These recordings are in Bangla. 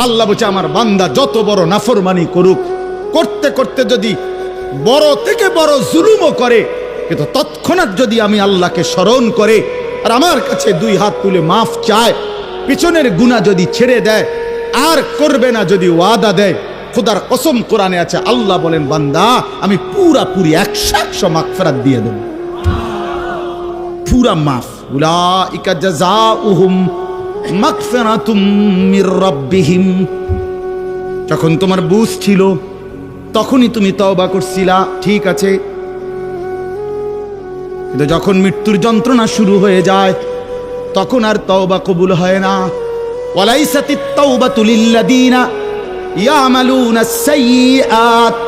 আল্লাহ বলছে আমার বান্দা যত বড় নাফরমানি করুক, করতে করতে যদি বড় থেকে বড় জুলুমও করে, কিন্তু তৎক্ষণাৎ যদি আমি আল্লাহকে স্মরণ করে আর আমার কাছে দুই হাত তুলে মাফ চায়, পিছনের গুনাহ যদি ছেড়ে দেয়, আর করবে না যদি ওয়াদা দেয়, খোদার কসম কোরআনে আছে, আল্লাহ বলেন বান্দা আমি পুরাপুরি 100% মাগফিরাত দিয়ে দেব, পুরা মাফ। উলাইকা জাযাউহুম মাগফিরাতুম মির রাব্বিহিম। যখন তোমার বুঝ ছিল তখনই তুমি তওবা করছিলা, ঠিক আছে, কিন্তু যখন মৃত্যুর যন্ত্রণা শুরু হয়ে যায় তখন আর তওবা কবুল হয় না। ওয়ালাইসাতিত তাওবাতু লিল্লাযীনা ইয়ামালুনাস সাইয়্যাত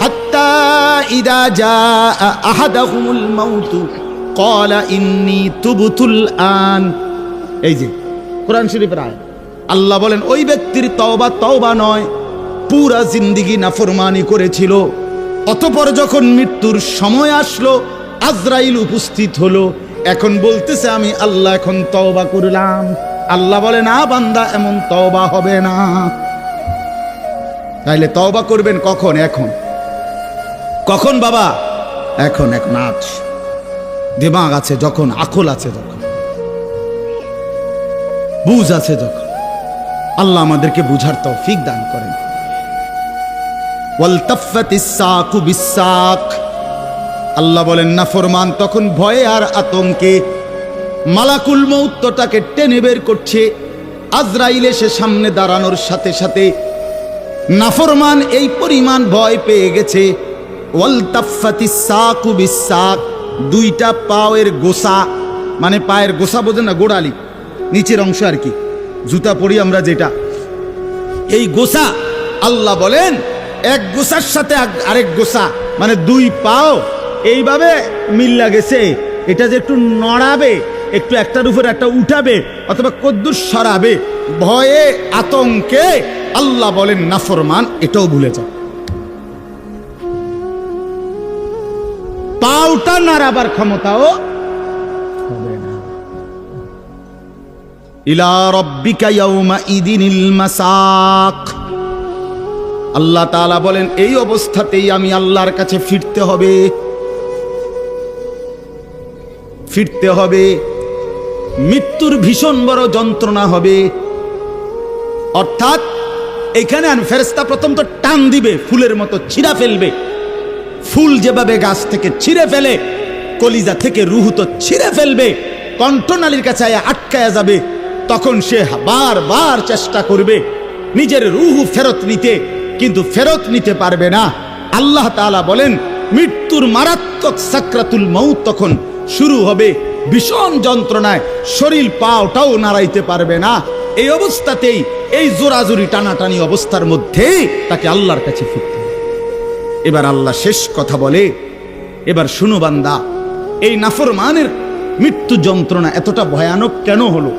হাত্তা ইযা জাআ আহাদাহুমুল মাউতু ক্বালা ইন্নী তুবতুল আন। এই যে কোরআন শরীফের আয়াত, আল্লাহ বলেন ওই ব্যক্তির তওবা নয়, পুরা জিন্দেগি নাফরমানি করেছিল, অতঃপর যখন মৃত্যুর সময় আসলো, আজরাইল উপস্থিত হলো, এখন বলতেছে আমি আল্লাহ এখন তওবা করলাম। আল্লাহ বলে না বান্দা, এমন তওবা হবে না। তাইলে তওবা করবেন কখন? এখন। কখন বাবা? এখন আজ দিমাগ আছে যখন, আকল আছে যখন, বুঝ আছে যখন। আল্লাহ আমাদেরকে বুঝার তৌফিক দান করেন। ওয়ালতাফাতিস সাকু বিসাক। আল্লাহ বলেন নাফরমান তখন ভয়ে আর আতঙ্কে মালাকুল মউত তাকে টেনে বের করছে। আজরাইল এসে সামনে দাঁড়ানোর সাথে সাথে নাফরমান এই পরিমাণ ভয় পেয়ে গেছে। ওয়ালতাফাতিস সাকু বিসাক, দুইটা পায়ের গোসা, মানে পায়ের গোসা বোঝেন না, গোড়ালি নিচের অংশ আর কি, জুতা পরি আমরা যেটা, এই গোসা আল্লাহ বলেন এক গোসার সাথে আরেক গোসা, মানে দুই পাও এইভাবে মিল্লা গেছে। এটা যে একটু নড়াবে, একটু একটার উপর একটা উঠাবে অথবা কদ্দুর সরাবে, ভয়ে আতঙ্কে আল্লাহ বলেন নাফরমান এটাও ভুলে যায়। পাওটা নাড়াবার ক্ষমতাও হবে না। ইলা রাব্বিকা ইয়াউমা ইদিনিল মাসাক। আল্লাহ তাআলা বলেন এই অবস্থাতেই আমি আল্লাহর কাছে ফিরতে হবে। মৃত্যুর ভীষণ বড় যন্ত্রণা হবে। অর্থাৎ এখানে ফেরেশতা প্রথম তো টান দিবে, ফুলের মতো ছিঁড়া ফেলবে। ফুল যেভাবে গাছ থেকে ছিঁড়ে ফেলে, কলিজা থেকে রুহ তো ছিঁড়ে ফেলবে, কণ্ঠনালীর কাছে আটকায়া যাবে। তখন সে বারবার চেষ্টা করবে নিজের রুহ ফেরত নিতে, কিন্তু ফেরত নিতে পারবে না। আল্লাহ তাআলা বলেন মৃত্যুর মারাত্মক সাকরাতুল মউত তখন শুরু হবে, ভীষণ যন্ত্রণায় শরীর পাওটাও নাড়াইতে পারবে না। এই অবস্থাতেই, এই জোরাজুরি টানাটানি অবস্থার মধ্যে তাকে আল্লাহর কাছে ফিরতে হবে। এবার আল্লাহ শেষ কথা বলে, এবার শুনো বান্দা, এই নাফরমানের মৃত্যু যন্ত্রণা এতটা ভয়ানক কেন হলো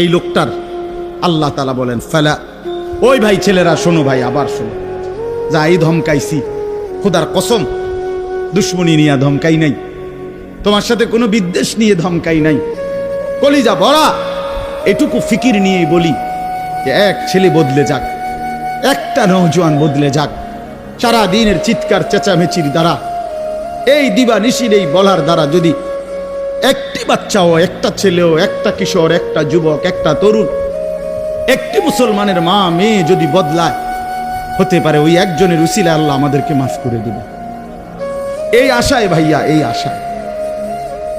এই লোকটার? আল্লাহ তাআলা বলেন ফালা, ওই ভাই ছেলেরা শোনো, ভাই আবার শোনো, যা এই ধমকাইছি, খোদার কসম দুশ্মনী নিয়ে ধমকাই নাই, তোমার সাথে কোনো বিদ্বেষ নিয়ে ধমকাই নাই, কলিজা ভরা এটুকু ফিকির নিয়েই বলি যে এক ছেলে বদলে যাক, একটা নওজোয়ান বদলে যাক, সারা দিনের চিৎকার চেঁচামেচির দ্বারা, এই দিবানিশির এই বলার দ্বারা যদি একটি বাচ্চাও, একটা ছেলেও, একটা কিশোর, একটা যুবক, একটা তরুণ, একটি মুসলমানের মা মেয়ে যদি বদলায়, হতে পারে ওই একজনের উসিলায় আল্লাহ আমাদেরকে মাফ করে দিবে। এই আশায় ভাইয়া,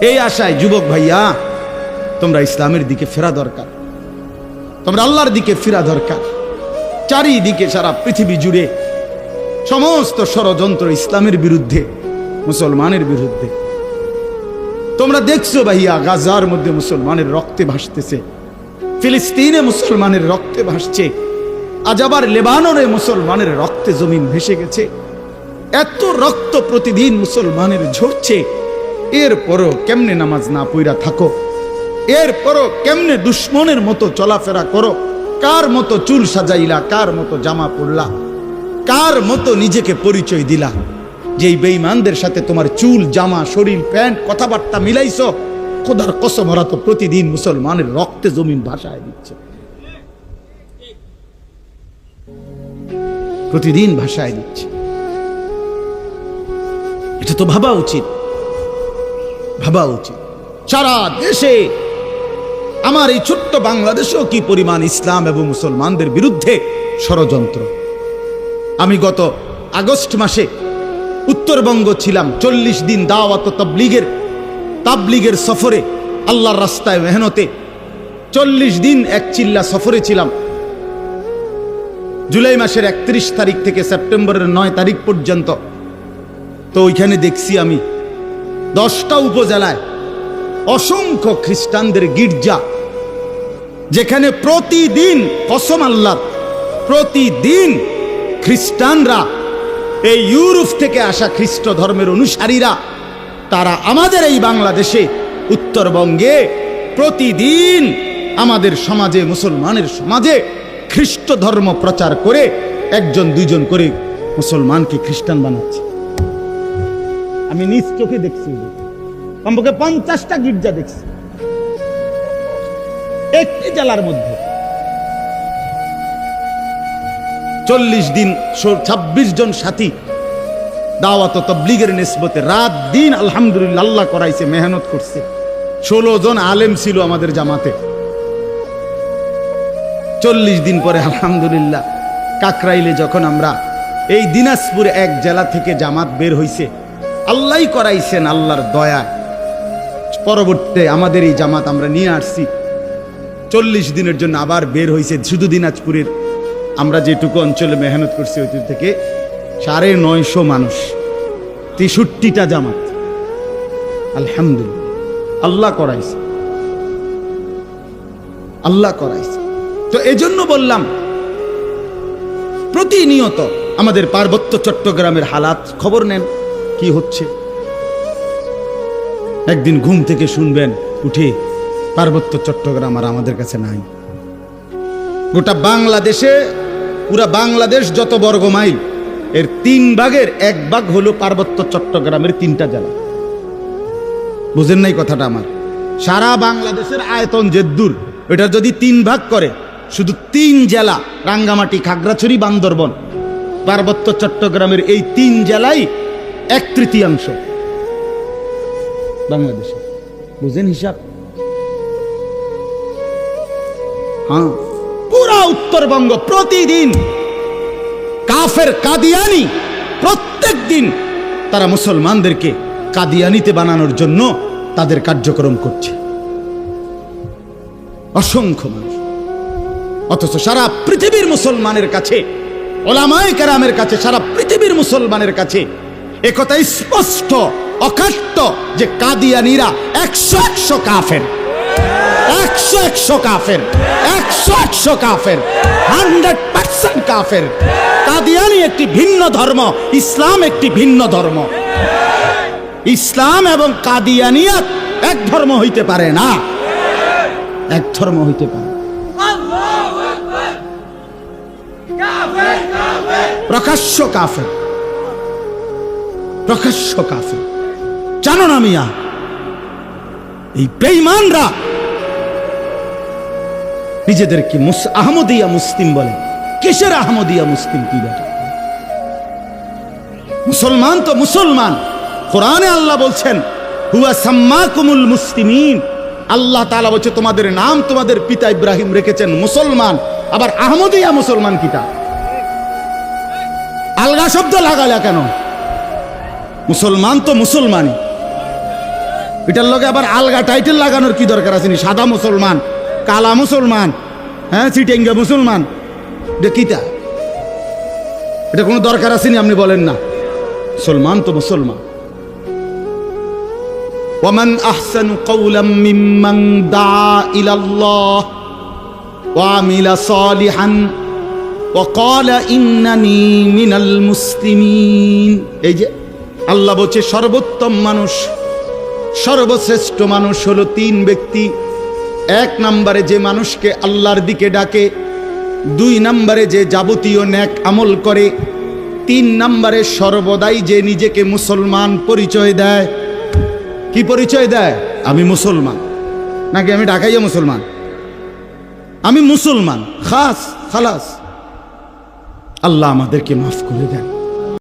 এই আশায় যুবক ভাইয়া, তোমরা ইসলামের দিকে ফেরা দরকার, তোমরা আল্লাহর দিকে ফেরা দরকার। চারিদিকে সারা পৃথিবী জুড়ে সমস্ত ষড়যন্ত্র ইসলামের বিরুদ্ধে, মুসলমানের বিরুদ্ধে। তোমরা দেখছো ভাইয়া, গাজার মধ্যে মুসলমানের রক্তে ভাসতেছে, ফিলিস্তিনে মুসলমানের রক্তে ভাসছে, আজ আবার লেবাননে মুসলমানের রক্তে জমিন ভেসে গেছে। এত রক্ত প্রতিদিন মুসলমানের ঝরছে, এরপরও কেমনে নামাজ না পইরা থাকো? এরপরও কেমনে দুশ্মনের মতো চলাফেরা করো? কার মতো চুল সাজাইলা, কার মতো জামা পরলা, কার মতো নিজেকে পরিচয় দিলা? যেই বেঈমানদের সাথে তোমার চুল, জামা, শরীর, প্যান্ট, কথাবার্তা মিলাইছো, খোদার কসম ওরা তো প্রতিদিন মুসলমানের রক্তে জমিন ভাসায় দিচ্ছে। প্রতিদিন ভাষায় দিচ্ছে। এটা তো ভাবা উচিত, ভাবা উচিত। সারা দেশে, আমার এই ছোট্ট বাংলাদেশেও কি পরিমাণ ইসলাম এবং মুসলমানদের বিরুদ্ধে ষড়যন্ত্র। আমি গত আগস্ট মাসে উত্তরবঙ্গ ছিলাম, 40 দিন দাওয়াত তাবলীগের সফরে, আল্লাহর রাস্তায় মেহনতে 40 দিন এক চিল্লা সফরে ছিলাম। জুলাই মাসের 31 তারিখ থেকে সেপ্টেম্বরের 9 তারিখ পর্যন্ত। তো ওইখানে দেখছি আমি 10টা উপজেলায় অসংখ্য খ্রিস্টানদের গির্জা, যেখানে প্রতিদিন, কসম আল্লাহ, প্রতিদিন খ্রিস্টানরা, এই ইউরোপ থেকে আসা খ্রিস্ট ধর্মের অনুসারীরা, তারা আমাদের এই বাংলাদেশে, উত্তরবঙ্গে প্রতিদিন আমাদের সমাজে, মুসলমানের সমাজে খ্রিস্ট ধর্ম প্রচার করে 1জন 2জন করে মুসলমানকে খ্রিস্টান বানাচ্ছে। আমি নিজ চোখে দেখছি, কমপক্ষে 50টা গির্জা দেখছি একটি জেলার মধ্যে। 40 দিন 26 জন সাথী দাওয়াত তাবলীগের নিসবতে রাত দিন আলহামদুলিল্লাহ আল্লাহ করাইছে, মেহনত করছে। 16 জন আলেম ছিল আমাদের জামাতে। 40 দিন পরে আলহামদুলিল্লাহ কাকরাইলে যখন আমরা, এই দিনাজপুর এক জেলা থেকে জামাত বের হইছে, আল্লাহই করাইছেন, আল্লাহর দয়া। পরবর্তীতে আমাদের এই জামাত আমরা নিয়ে আসছি। 40 দিনের জন্য আবার বের হইছে শুধু দিনাজপুরের, আমরা যেটুকু অঞ্চলে মেহনত করছি ওই থেকে 950 মানুষ, 63টা জামাত। আলহামদুলিল্লাহ আল্লাহ করাইছে, আল্লাহ করাইছে। তো এজন্য বললাম, প্রতিনিয়ত আমাদের পার্বত্য চট্টগ্রামের হালাত খবর নেন, কি হচ্ছে। একদিন ঘুম থেকে শুনবেন উঠে পার্বত্য চট্টগ্রাম আর আমাদের কাছে নাই। গোটা বাংলাদেশে, পুরা বাংলাদেশ যত বর্গ মাইল, এর 3 ভাগের 1 ভাগ হলো পার্বত্য চট্টগ্রামের 3টা জেলা। বুঝেন নাই কথাটা আমার? সারা বাংলাদেশের আয়তন যেদূর, এটা যদি 3 ভাগ করে, শুধু 3 জেলা, রাঙ্গামাটি, খাগড়াছড়ি, বান্দরবন, পার্বত্য চট্টগ্রামের এই 3 জেলাই 1/3 বাংলাদেশে। বুঝেন হিসাব? হ্যাঁ, পুরা উত্তরবঙ্গ প্রতিদিন কাফের কাদিয়ানি, প্রত্যেক দিন তারা মুসলমানদেরকে কাদিয়ানিতে বানানোর জন্য তাদের কার্যক্রম করছে, অসংখ্য মানুষ। অথচ সারা পৃথিবীর মুসলমানের কাছে, ওলামায়ে কেরামের কাছে, সারা পৃথিবীর মুসলমানের কাছে একথা স্পষ্ট, অকাট্য যে কাদিয়ানিরা 100 কাফের, 100 কাফের, 100 কাফের, 100% কাফের। কাদিয়ানি একটি ভিন্ন ধর্ম, ইসলাম একটি ভিন্ন ধর্ম। ইসলাম এবং কাদিয়ানিয়াত এক ধর্ম হইতে পারে না, এক ধর্ম হইতে পারে। প্রকাশ্য কাফের, প্রকাশ্য কাফের। জানো না মিয়া, এই বেঈমানরা নিজেদেরকে আহমদিয়া মুসলিম বলে। কিসের আহমদিয়া মুসলিম? কি ব্যাপার? মুসলমান তো মুসলমান। কোরআনে আল্লাহ বলছেন, হুয়া সাম্মাকুমুল মুসলিমিন। আল্লাহ তাআলা বলছে, তোমাদের নাম তোমাদের পিতা ইব্রাহিম রেখেছেন মুসলমান। আবার আহমদিয়া মুসলমান কিটা? আলগা শব্দ লাগালা কেন? মুসলমান তো মুসলমানই, এটার লগে আবার আলগা টাইটেল লাগানোর কি দরকার আছে? সাদা মুসলমান, কালা মুসলমান, হ্যাঁ, চিটেঙ্গা মুসলমান, এটা কিটা? এটা কোনো দরকার আসেনি? আপনি বলেন না, মুসলমান তো মুসলমান। ওয়ামান আহসানু কাওলাম মিম্মান দা ইলাল্লাহ ওয়া আমিলা সালিহান ওয়া ক্বালা ইন্নানি মিনাল মুসলিমিন। এই যে আল্লাহ বলছে, সর্বোত্তম মানুষ, সর্বশ্রেষ্ঠ মানুষ হলো 3 ব্যক্তি। 1 নম্বরে যে মানুষকে আল্লাহর দিকে ডাকে, 2 নম্বরে যে যাবতীয় নেক আমল করে, 3 নম্বরে সর্বদাই যে নিজেকে মুসলমান পরিচয় দেয়। কি পরিচয় দেয়? আমি মুসলমান, নাকি আমি ঢাকাইয়া মুসলমান, আমি মুসলমান, খাস খালাস। আল্লাহ আমাদেরকে মাফ করে দেন।